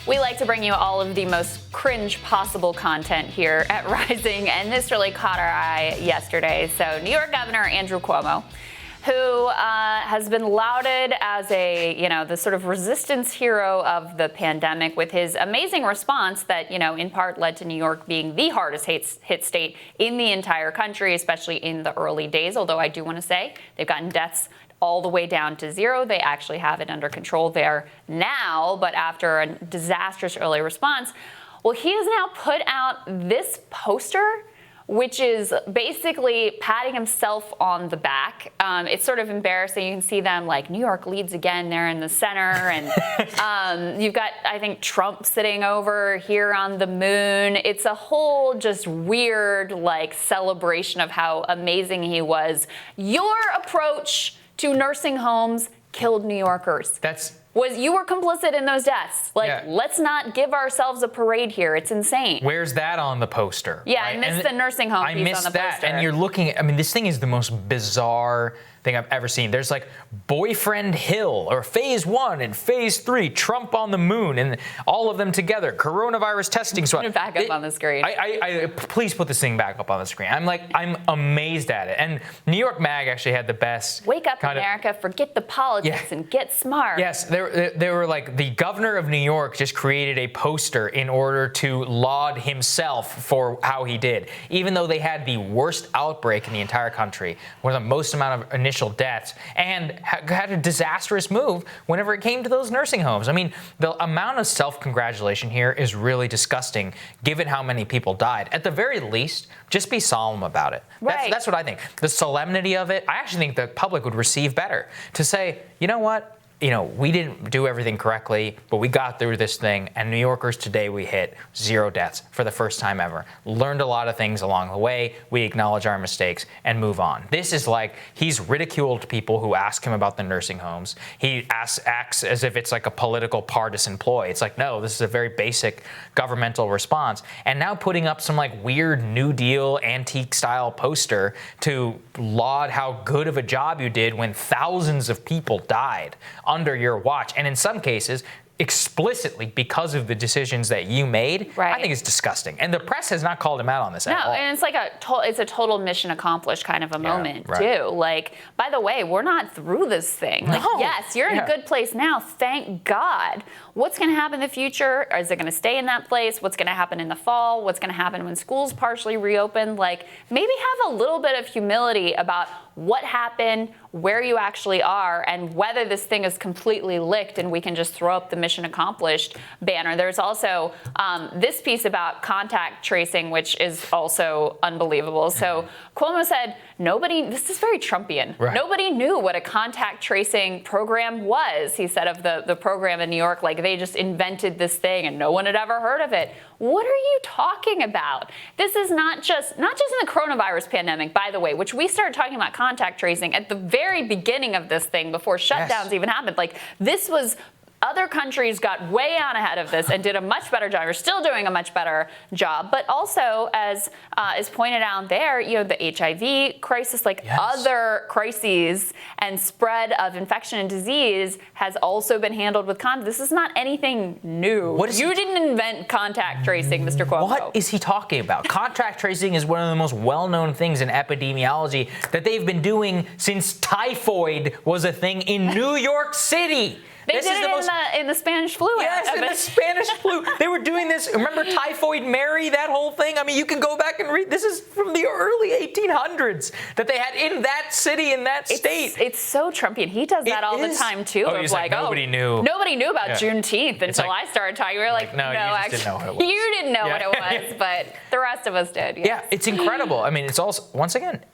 We like to bring you all of the most cringe possible content here at Rising, and this really caught our eye yesterday. So New York Governor Andrew Cuomo, who has been lauded as the sort of resistance hero of the pandemic with his amazing response that, in part led to New York being the hardest hit state in the entire country, especially in the early days. Although I do want to say they've gotten deaths all the way down to zero. They actually have it under control there now, but after a disastrous early response. Well, he has now put out this poster, which is basically patting himself on the back. It's sort of embarrassing. You can see them like, New York leads again there in the center. And you've got, I think, Trump sitting over here on the moon. It's a whole just weird celebration of how amazing he was. Your approach to nursing homes killed New Yorkers. You were complicit in those deaths. Let's not give ourselves a parade here. It's insane. Where's that on the poster? Yeah, right? I missed the nursing home piece on the poster. I missed that. And you're looking at, this thing is the most bizarre thing I've ever seen. There's Boyfriend Hill or Phase 1 and Phase 3, Trump on the moon, and all of them together. Coronavirus testing. Put it back up on the screen. Please put this thing back up on the screen. I'm amazed at it. And New York Mag actually had the best. Wake up, America. Forget the politics and get smart. Yes, they were the governor of New York just created a poster in order to laud himself for how he did. Even though they had the worst outbreak in the entire country, one of the most amount of initial deaths, and had a disastrous move whenever it came to those nursing homes. The amount of self-congratulation here is really disgusting, given how many people died. At the very least, just be solemn about it. Right. That's what I think. The solemnity of it, I actually think the public would receive better. To say, you know what? We didn't do everything correctly, but we got through this thing. And New Yorkers today, we hit 0 deaths for the first time ever. Learned a lot of things along the way. We acknowledge our mistakes and move on. This is he's ridiculed people who ask him about the nursing homes. He acts as if it's a political partisan ploy. It's no, this is a very basic governmental response. And now putting up some weird New Deal antique style poster to laud how good of a job you did when thousands of people died under your watch, and in some cases explicitly because of the decisions that you made. Right. I think it's disgusting, and the press has not called him out on this at all. No, and it's a total mission accomplished kind of a moment too. By the way, we're not through this thing. Yes, you're in a good place now, thank God. What's going to happen in the future? Is it going to stay in that place? What's going to happen in the fall? What's going to happen when schools partially reopen? Maybe have a little bit of humility about what happened, where you actually are, and whether this thing is completely licked and we can just throw up the mission accomplished banner. There's also this piece about contact tracing, which is also unbelievable. So Cuomo said, this is very Trumpian. Right. Nobody knew what a contact tracing program was, he said of the program in New York. They just invented this thing and no one had ever heard of it. What are you talking about? This is not just in the coronavirus pandemic, by the way, which we started talking about contact tracing at the very beginning of this thing before shutdowns even happened. This was Other countries got way out ahead of this and did a much better job. We're still doing a much better job. But also, as is pointed out there, the HIV crisis, other crises and spread of infection and disease has also been handled with contact. This is not anything new. You didn't invent contact tracing, Mr. Cuomo. What is he talking about? Contact tracing is one of the most well-known things in epidemiology that they've been doing since typhoid was a thing in New York City. They did it in the Spanish flu. Yes, in the Spanish flu. They were doing this. Remember Typhoid Mary, that whole thing? I mean, you can go back and read. This is from the early 1800s that they had in that city, in that state. It's so Trumpian. He does that all the time, too. Oh, he's nobody knew. Nobody knew about Juneteenth until I started talking. We were like, no, actually, didn't know what it was. You didn't know what it was, but the rest of us did. Yes. Yeah, it's incredible. I mean, it's also, once again,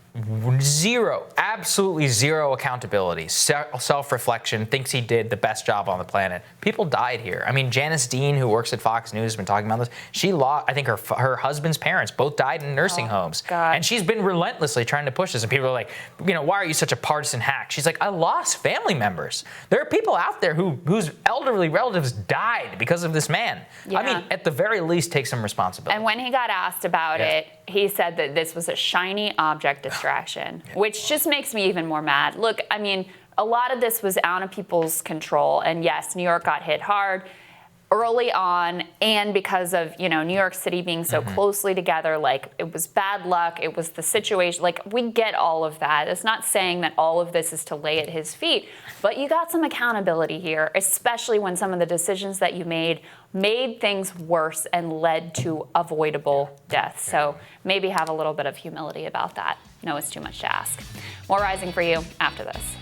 absolutely zero accountability, self-reflection, thinks he did the best job on the planet. People died here. I mean, Janice Dean, who works at Fox News, has been talking about this. She lost, I think her husband's parents both died in nursing homes. God. And she's been relentlessly trying to push this. And people are like, why are you such a partisan hack? She's like, I lost family members. There are people out there whose elderly relatives died because of this man. Yeah. I mean, at the very least, take some responsibility. And when he got asked about it, he said that this was a shiny object distraction, which just makes me even more mad. Look, I mean, a lot of this was out of people's control. And yes, New York got hit hard. early on, and because of, you know, New York City being so closely together, like, it was bad luck, it was the situation, like, we get all of that. It's not saying that all of this is to lay at his feet, but you got some accountability here, especially when some of the decisions that you made things worse and led to avoidable deaths. So maybe have a little bit of humility about that. No, it's too much to ask. More Rising for you after this.